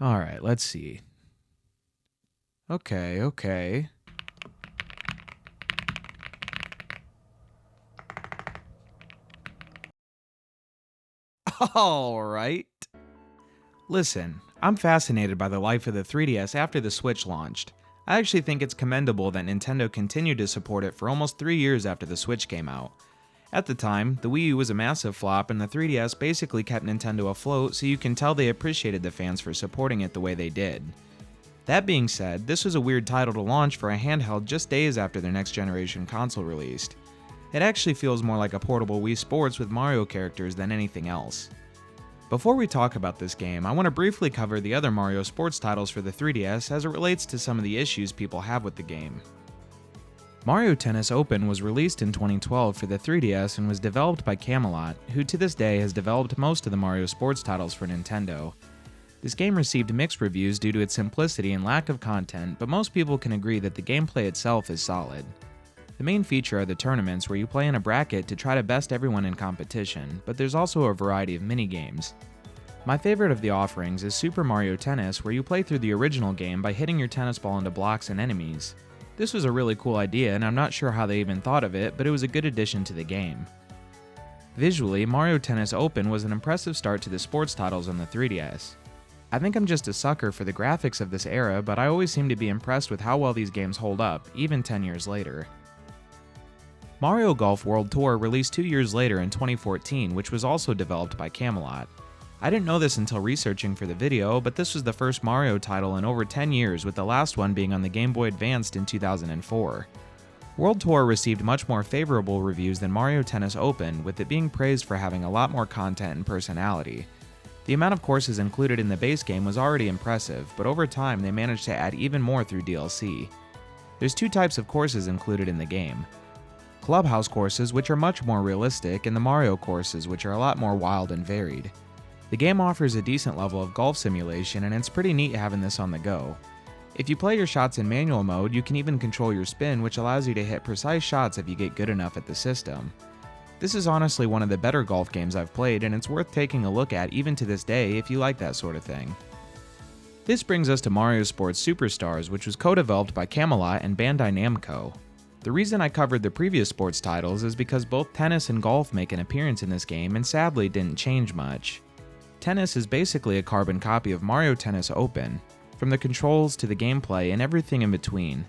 Alright, let's see. Okay. Alright. Listen, I'm fascinated by the life of the 3DS after the Switch launched. I actually think it's commendable that Nintendo continued to support it for almost 3 years after the Switch came out. At the time, the Wii U was a massive flop and the 3DS basically kept Nintendo afloat, so you can tell they appreciated the fans for supporting it the way they did. That being said, this was a weird title to launch for a handheld just days after their next generation console released. It actually feels more like a portable Wii Sports with Mario characters than anything else. Before we talk about this game, I want to briefly cover the other Mario Sports titles for the 3DS as it relates to some of the issues people have with the game. Mario Tennis Open was released in 2012 for the 3DS and was developed by Camelot, who to this day has developed most of the Mario Sports titles for Nintendo. This game received mixed reviews due to its simplicity and lack of content, but most people can agree that the gameplay itself is solid. The main feature are the tournaments where you play in a bracket to try to best everyone in competition, but there's also a variety of mini-games. My favorite of the offerings is Super Mario Tennis, where you play through the original game by hitting your tennis ball into blocks and enemies. This was a really cool idea, and I'm not sure how they even thought of it, but it was a good addition to the game. Visually, Mario Tennis Open was an impressive start to the sports titles on the 3DS. I think I'm just a sucker for the graphics of this era, but I always seem to be impressed with how well these games hold up, even 10 years later. Mario Golf World Tour released 2 years later in 2014, which was also developed by Camelot. I didn't know this until researching for the video, but this was the first Mario title in over 10 years, with the last one being on the Game Boy Advance in 2004. World Tour received much more favorable reviews than Mario Tennis Open, with it being praised for having a lot more content and personality. The amount of courses included in the base game was already impressive, but over time they managed to add even more through DLC. There's 2 types of courses included in the game. Clubhouse courses, which are much more realistic, and the Mario courses, which are a lot more wild and varied. The game offers a decent level of golf simulation, and it's pretty neat having this on the go. If you play your shots in manual mode, you can even control your spin, which allows you to hit precise shots if you get good enough at the system. This is honestly one of the better golf games I've played, and it's worth taking a look at even to this day if you like that sort of thing. This brings us to Mario Sports Superstars, which was co-developed by Camelot and Bandai Namco. The reason I covered the previous sports titles is because both tennis and golf make an appearance in this game and sadly didn't change much. Tennis is basically a carbon copy of Mario Tennis Open, from the controls to the gameplay and everything in between.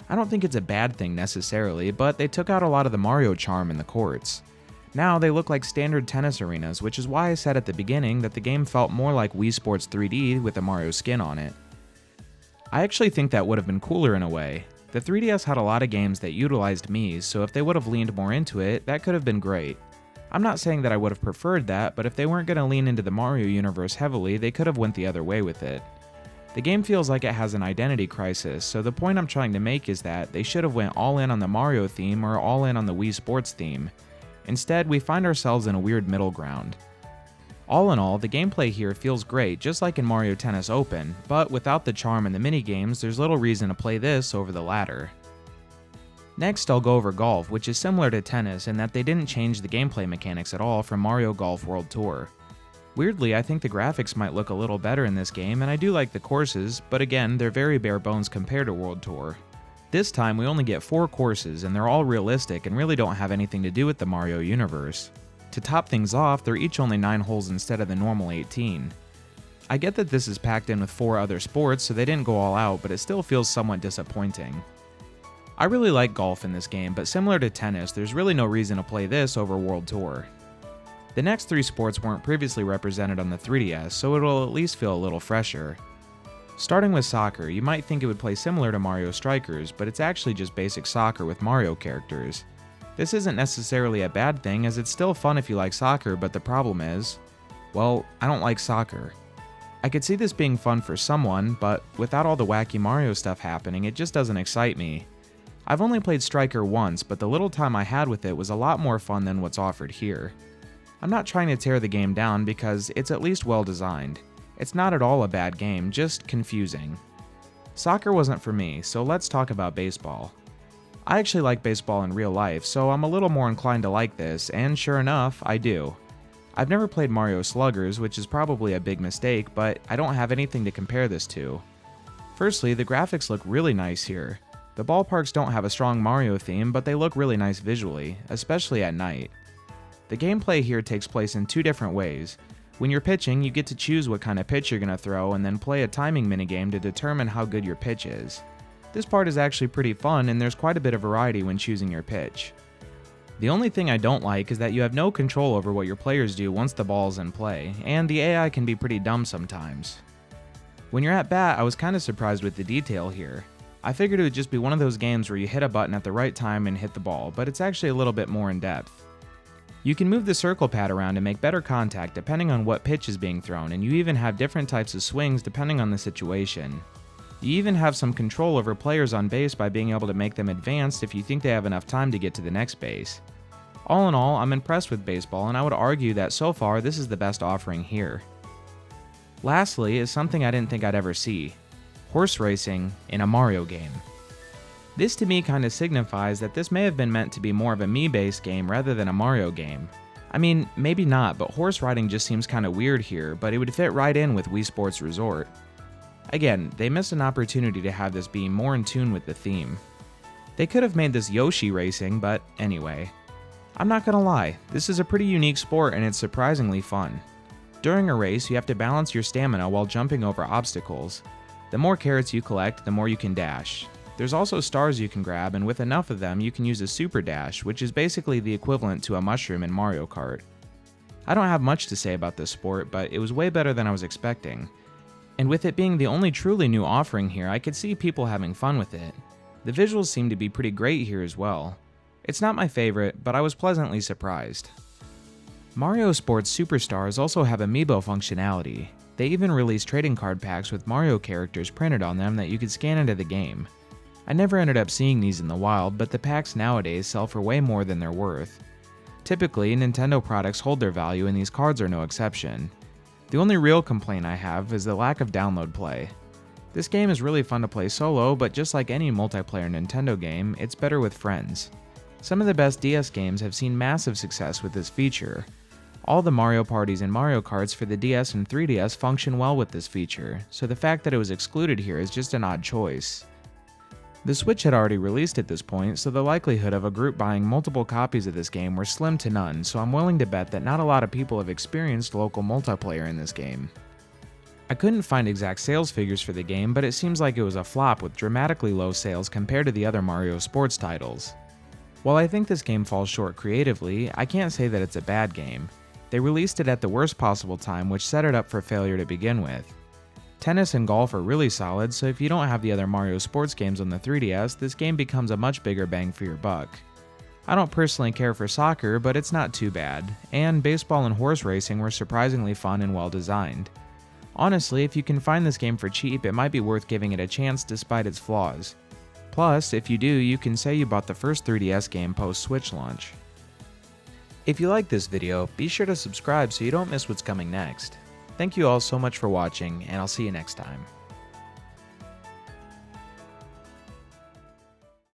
I don't think it's a bad thing necessarily, but they took out a lot of the Mario charm in the courts. Now they look like standard tennis arenas, which is why I said at the beginning that the game felt more like Wii Sports 3D with a Mario skin on it. I actually think that would have been cooler in a way. The 3DS had a lot of games that utilized Mii's, so if they would have leaned more into it, that could have been great. I'm not saying that I would have preferred that, but if they weren't going to lean into the Mario universe heavily, they could have went the other way with it. The game feels like it has an identity crisis, so the point I'm trying to make is that they should have went all in on the Mario theme or all in on the Wii Sports theme. Instead, we find ourselves in a weird middle ground. All in all, the gameplay here feels great, just like in Mario Tennis Open, but without the charm and the minigames, there's little reason to play this over the latter. Next, I'll go over Golf, which is similar to tennis in that they didn't change the gameplay mechanics at all from Mario Golf World Tour. Weirdly, I think the graphics might look a little better in this game, and I do like the courses, but again, they're very bare bones compared to World Tour. This time, we only get 4 courses, and they're all realistic and really don't have anything to do with the Mario universe. To top things off, they're each only 9 holes instead of the normal 18. I get that this is packed in with 4 other sports, so they didn't go all out, but it still feels somewhat disappointing. I really like golf in this game, but similar to tennis, there's really no reason to play this over World Tour. The next 3 sports weren't previously represented on the 3DS, so it'll at least feel a little fresher. Starting with soccer, you might think it would play similar to Mario Strikers, but it's actually just basic soccer with Mario characters. This isn't necessarily a bad thing, as it's still fun if you like soccer, but the problem is, well, I don't like soccer. I could see this being fun for someone, but without all the wacky Mario stuff happening, it just doesn't excite me. I've only played Striker once, but the little time I had with it was a lot more fun than what's offered here. I'm not trying to tear the game down because it's at least well designed. It's not at all a bad game, just confusing. Soccer wasn't for me, so let's talk about baseball. I actually like baseball in real life, so I'm a little more inclined to like this, and sure enough, I do. I've never played Mario Sluggers, which is probably a big mistake, but I don't have anything to compare this to. Firstly, the graphics look really nice here. The ballparks don't have a strong Mario theme, but they look really nice visually, especially at night. The gameplay here takes place in two different ways. When you're pitching, you get to choose what kind of pitch you're going to throw and then play a timing minigame to determine how good your pitch is. This part is actually pretty fun, and there's quite a bit of variety when choosing your pitch. The only thing I don't like is that you have no control over what your players do once the ball is in play, and the AI can be pretty dumb sometimes. When you're at bat, I was kinda surprised with the detail here. I figured it would just be one of those games where you hit a button at the right time and hit the ball, but it's actually a little bit more in depth. You can move the circle pad around to make better contact depending on what pitch is being thrown, and you even have different types of swings depending on the situation. You even have some control over players on base by being able to make them advanced if you think they have enough time to get to the next base. All in all, I'm impressed with baseball, and I would argue that so far this is the best offering here. Lastly is something I didn't think I'd ever see: horse racing in a Mario game. This to me kinda signifies that this may have been meant to be more of a Mii-based game rather than a Mario game. I mean, maybe not, but horse riding just seems kinda weird here, but it would fit right in with Wii Sports Resort. Again, they missed an opportunity to have this be more in tune with the theme. They could have made this Yoshi racing, but anyway. I'm not gonna lie, this is a pretty unique sport and it's surprisingly fun. During a race, you have to balance your stamina while jumping over obstacles. The more carrots you collect, the more you can dash. There's also stars you can grab, and with enough of them, you can use a super dash, which is basically the equivalent to a mushroom in Mario Kart. I don't have much to say about this sport, but it was way better than I was expecting. And with it being the only truly new offering here, I could see people having fun with it. The visuals seem to be pretty great here as well. It's not my favorite, but I was pleasantly surprised. Mario Sports Superstars also have amiibo functionality. They even released trading card packs with Mario characters printed on them that you could scan into the game. I never ended up seeing these in the wild, but the packs nowadays sell for way more than they're worth. Typically, Nintendo products hold their value, and these cards are no exception. The only real complaint I have is the lack of download play. This game is really fun to play solo, but just like any multiplayer Nintendo game, it's better with friends. Some of the best DS games have seen massive success with this feature. All the Mario parties and Mario Karts for the DS and 3DS function well with this feature, so the fact that it was excluded here is just an odd choice. The Switch had already released at this point, so the likelihood of a group buying multiple copies of this game were slim to none, so I'm willing to bet that not a lot of people have experienced local multiplayer in this game. I couldn't find exact sales figures for the game, but it seems like it was a flop with dramatically low sales compared to the other Mario sports titles. While I think this game falls short creatively, I can't say that it's a bad game. They released it at the worst possible time, which set it up for failure to begin with. Tennis and golf are really solid, so if you don't have the other Mario sports games on the 3DS, this game becomes a much bigger bang for your buck. I don't personally care for soccer, but it's not too bad, and baseball and horse racing were surprisingly fun and well designed. Honestly, if you can find this game for cheap, it might be worth giving it a chance despite its flaws. Plus, if you do, you can say you bought the first 3DS game post-Switch launch. If you like this video, be sure to subscribe so you don't miss what's coming next. Thank you all so much for watching, and I'll see you next time.